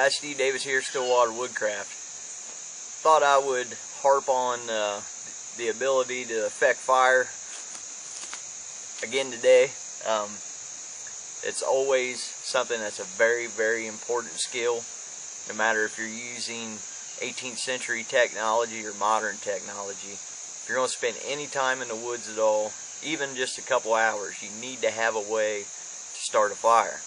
guys, Steve Davis here, Stillwater Woodcraft. Thought I would harp on the ability to affect fire again today. It's always something that's a very, very important skill, no matter if you're using 18th century technology or modern technology. If you're going to spend any time in the woods at all, even just a couple hours, you need to have a way to start a fire.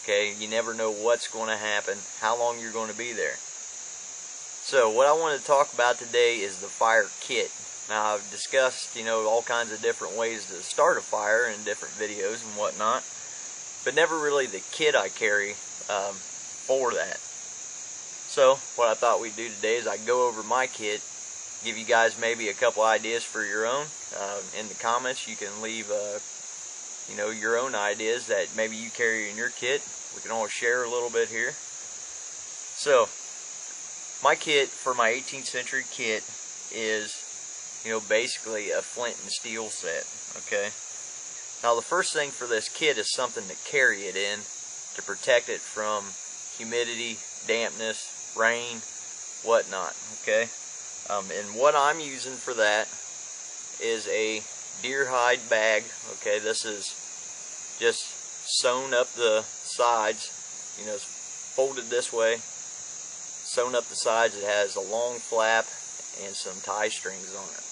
Okay, you never know what's going to happen, how long you're going to be there. So what I want to talk about today is the fire kit. Now I've discussed, all kinds of different ways to start a fire in different videos and whatnot, but never really the kit I carry for that. So what I thought we'd do today is I'd go over my kit, give you guys maybe a couple ideas for your own. In the comments you can leave your own ideas that maybe you carry in your kit. We can all share a little bit here. So my kit for my 18th century kit is basically a flint and steel set. Okay, now the first thing for this kit is something to carry it in to protect it from humidity, dampness, rain, whatnot. Okay, and what I'm using for that is a deer hide bag. Okay, this is just sewn up the sides, it's folded this way, sewn up the sides. It has a long flap and some tie strings on it.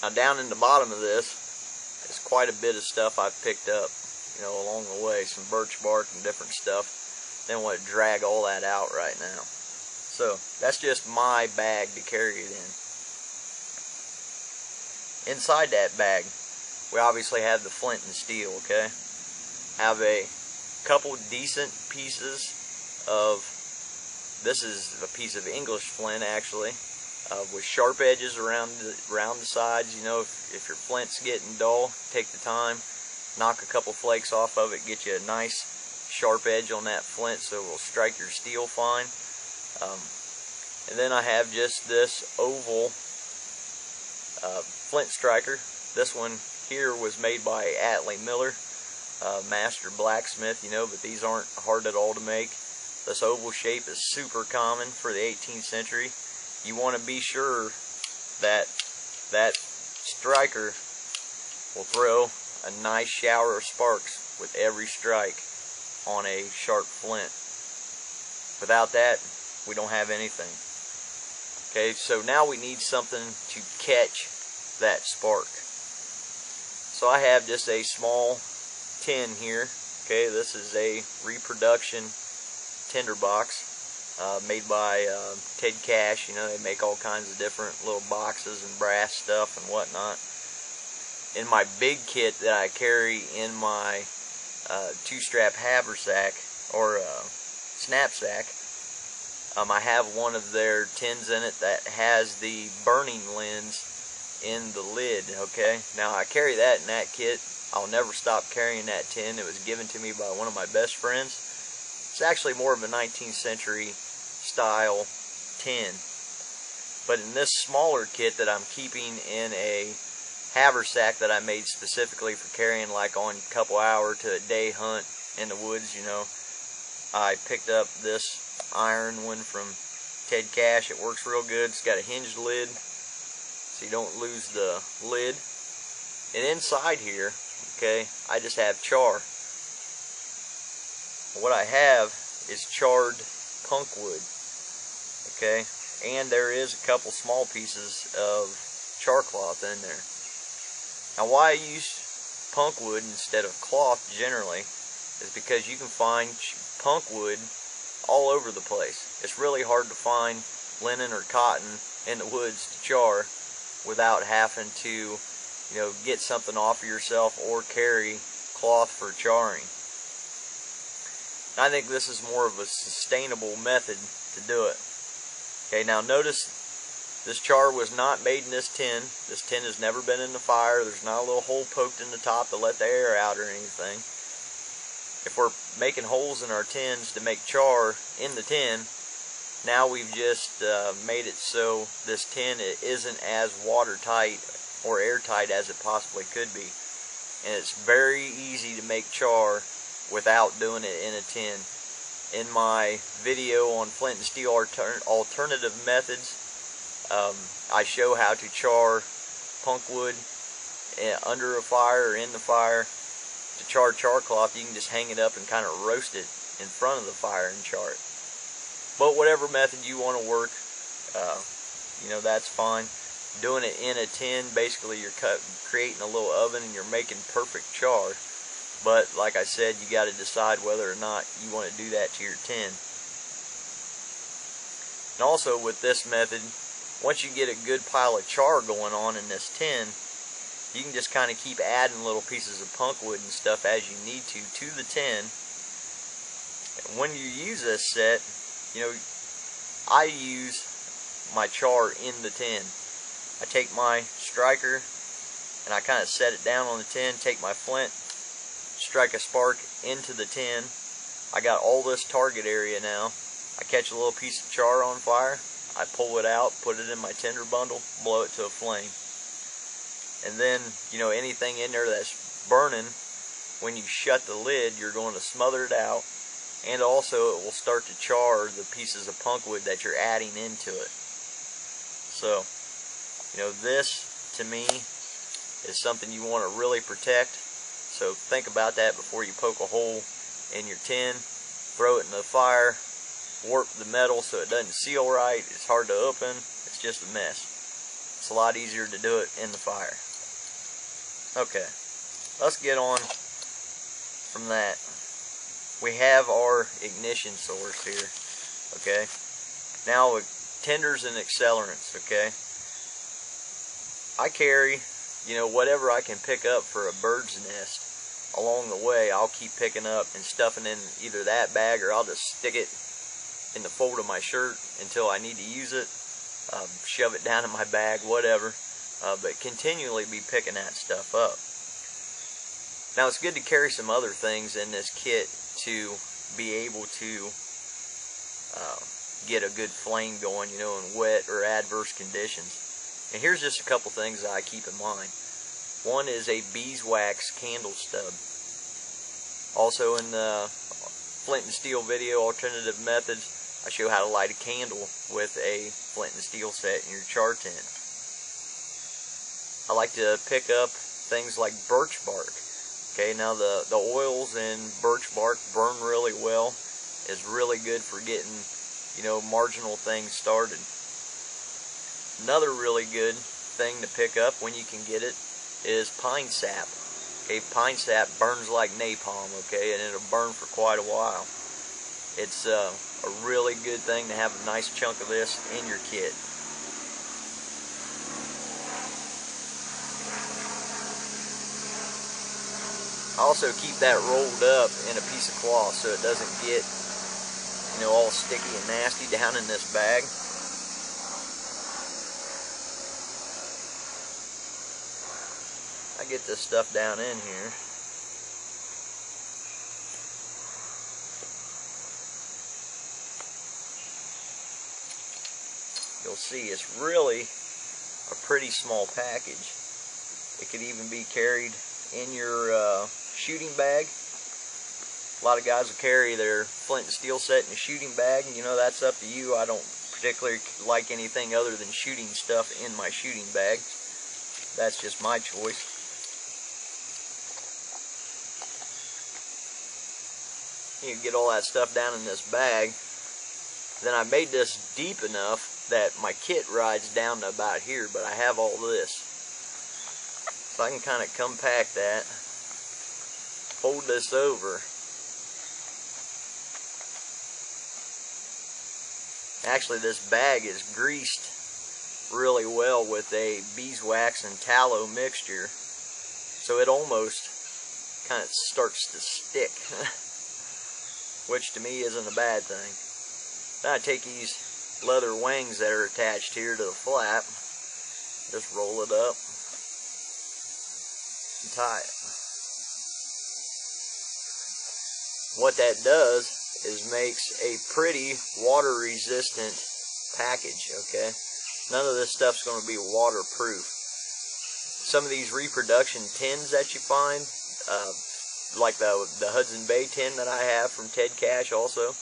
Now down in the bottom of this is quite a bit of stuff I've picked up along the way, some birch bark and different stuff. Then I want to drag all that out right now. So that's just my bag to carry it in. Inside that bag we obviously have the flint and steel. Okay, have a couple decent pieces of, this is a piece of English flint actually, with sharp edges around the sides. If your flint's getting dull, take the time, knock a couple flakes off of it, get you a nice sharp edge on that flint so it will strike your steel fine. And then I have just this oval flint striker. This one here was made by Atlee Miller, master blacksmith, but these aren't hard at all to make. This oval shape is super common for the 18th century. You want to be sure that that striker will throw a nice shower of sparks with every strike on a sharp flint. Without that, we don't have anything. Okay, so now we need something to catch that spark. So I have just a small tin here. Okay, this is a reproduction tinderbox made by Ted Cash. They make all kinds of different little boxes and brass stuff and whatnot. In my big kit that I carry in my two-strap haversack or knapsack, I have one of their tins in it that has the burning lens in the lid. Okay, now I carry that in that kit. I'll never stop carrying that tin. It was given to me by one of my best friends. It's actually more of a 19th century style tin, but in this smaller kit that I'm keeping in a haversack that I made specifically for carrying like on a couple hour to a day hunt in the woods, I picked up this iron one from Ted Cash. It works real good. It's got a hinged lid so you don't lose the lid. And inside here, okay, I just have char. What I have is charred punk wood. Okay, and there is a couple small pieces of char cloth in there. Now why I use punk wood instead of cloth generally is because you can find punk wood all over the place. It's really hard to find linen or cotton in the woods to char without having to get something off of yourself or carry cloth for charring. I think this is more of a sustainable method to do it. Okay, now notice this char was not made in this tin. This tin has never been in the fire. There's not a little hole poked in the top to let the air out or anything. If we're making holes in our tins to make char in the tin, now we've just made it so this tin isn't as watertight or airtight as it possibly could be. And it's very easy to make char without doing it in a tin. in my video on flint and steel alternative methods, I show how to char punk wood under a fire or in the fire. To char cloth, you can just hang it up and kind of roast it in front of the fire and char it. But whatever method you want to work, you know, that's fine. Doing it in a tin, basically you're creating a little oven and you're making perfect char. But like I said, you got to decide whether or not you want to do that to your tin. And also with this method, once you get a good pile of char going on in this tin, you can just kind of keep adding little pieces of punk wood and stuff as you need to the tin. And when you use this set, you know, I use my char in the tin. I take my striker and I kind of set it down on the tin, take my flint, strike a spark into the tin. I got all this target area now. I catch a little piece of char on fire, I pull it out, put it in my tinder bundle, blow it to a flame. And then, you know, anything in there that's burning, when you shut the lid, you're going to smother it out, and also it will start to char the pieces of punk wood that you're adding into it. So, you know, this to me is something you want to really protect. So think about that before you poke a hole in your tin. Throw it in the fire, warp the metal so it doesn't seal right. It's hard to open. It's just a mess. It's a lot easier to do it in the fire. Okay, let's get on from that. We have our ignition source here. Okay, now with tinders and accelerants. Okay, I carry, you know, whatever I can pick up for a bird's nest along the way. I'll keep picking up and stuffing in either that bag, or I'll just stick it in the fold of my shirt until I need to use it. Shove it down in my bag, whatever. But continually be picking that stuff up. Now it's good to carry some other things in this kit to be able to get a good flame going, you know, in wet or adverse conditions. And here's just a couple things that I keep in mind. One is a beeswax candle stub. Also in the flint and steel video alternative methods, I show how to light a candle with a flint and steel set in your char tin. I like to pick up things like birch bark. Okay, now the oils in birch bark burn really well. It's really good for getting, you know, marginal things started. Another really good thing to pick up when you can get it is pine sap. Okay, pine sap burns like napalm, okay, and it'll burn for quite a while. It's a really good thing to have a nice chunk of this in your kit. I also keep that rolled up in a piece of cloth so it doesn't get, you know, all sticky and nasty down in this bag. I get this stuff down in here. You'll see it's really a pretty small package. It could even be carried in your shooting bag. A lot of guys will carry their flint and steel set in a shooting bag. You know, that's up to you. I don't particularly like anything other than shooting stuff in my shooting bag. That's just my choice. You can get all that stuff down in this bag. Then I made this deep enough that my kit rides down to about here, but I have all this. So I can kind of compact that, fold this over. Actually, this bag is greased really well with a beeswax and tallow mixture, so it almost kind of starts to stick, which to me isn't a bad thing. Then I take these leather wings that are attached here to the flap, just roll it up and tie it. What that does is makes a pretty water resistant package, okay? None of this stuff's going to be waterproof. Some of these reproduction tins that you find, like the Hudson Bay tin that I have from Ted Cash also,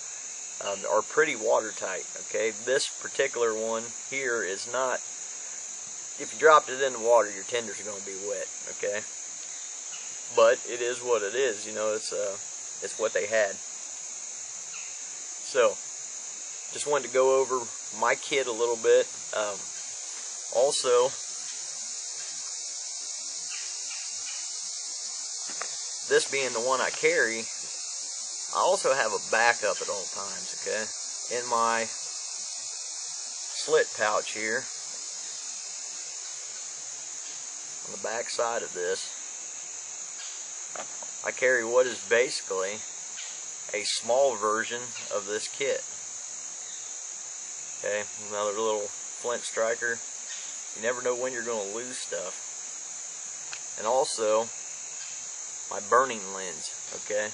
are pretty watertight. Okay, this particular one here is not. If you dropped it in the water, your tenders are going to be wet. Okay, but it is what it is. You know, it's what they had. So, just wanted to go over my kit a little bit. Also, this being the one I carry, I also have a backup at all times, okay? In my slit pouch here, on the back side of this, I carry what is basically a small version of this kit. Okay, another little flint striker. You never know when you're going to lose stuff. And also, my burning lens, okay?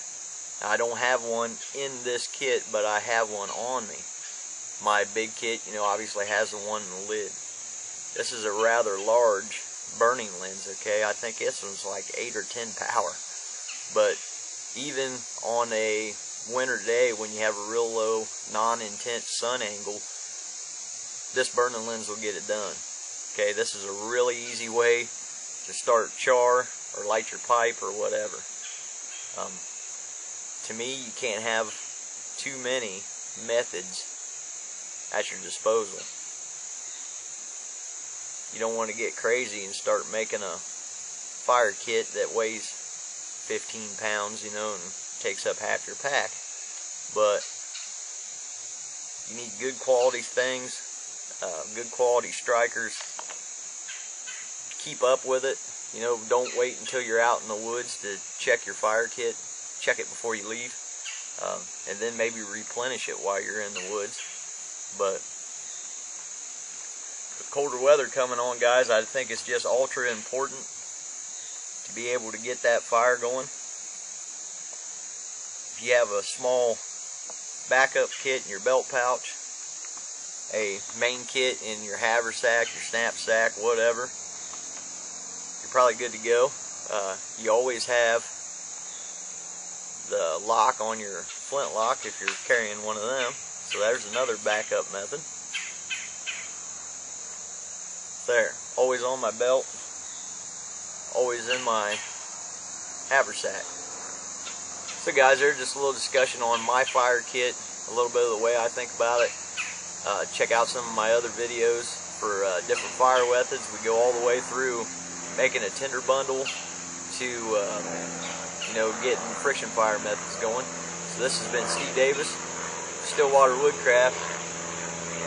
Now, I don't have one in this kit, but I have one on me. My big kit, you know, obviously has the one in the lid. This is a rather large burning lens, okay? I think this one's like 8 or 10 power. But even on a winter day when you have a real low, non-intense sun angle, this burning lens will get it done. Okay, this is a really easy way to start char or light your pipe or whatever. To me, you can't have too many methods at your disposal. You don't want to get crazy and start making a fire kit that weighs 15 pounds, you know, and takes up half your pack. But you need good quality things, good quality strikers. Keep up with it. You know, don't wait until you're out in the woods to check your fire kit. Check it before you leave, and then maybe replenish it while you're in the woods. But with colder weather coming on, guys, I think it's just ultra important to be able to get that fire going. If you have a small backup kit in your belt pouch, a main kit in your haversack, your knapsack, whatever, you're probably good to go. You always have the lock on your flintlock if you're carrying one of them. So there's another backup method. There, always on my belt, always in my haversack. So guys, there's just a little discussion on my fire kit, a little bit of the way I think about it. Check out some of my other videos for different fire methods. We go all the way through making a tinder bundle to you know, getting friction fire methods going. So this has been Steve Davis, Stillwater Woodcraft.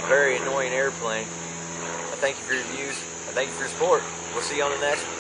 Very annoying airplane. I thank you for your views. I thank you for your support. We'll see you on the next one.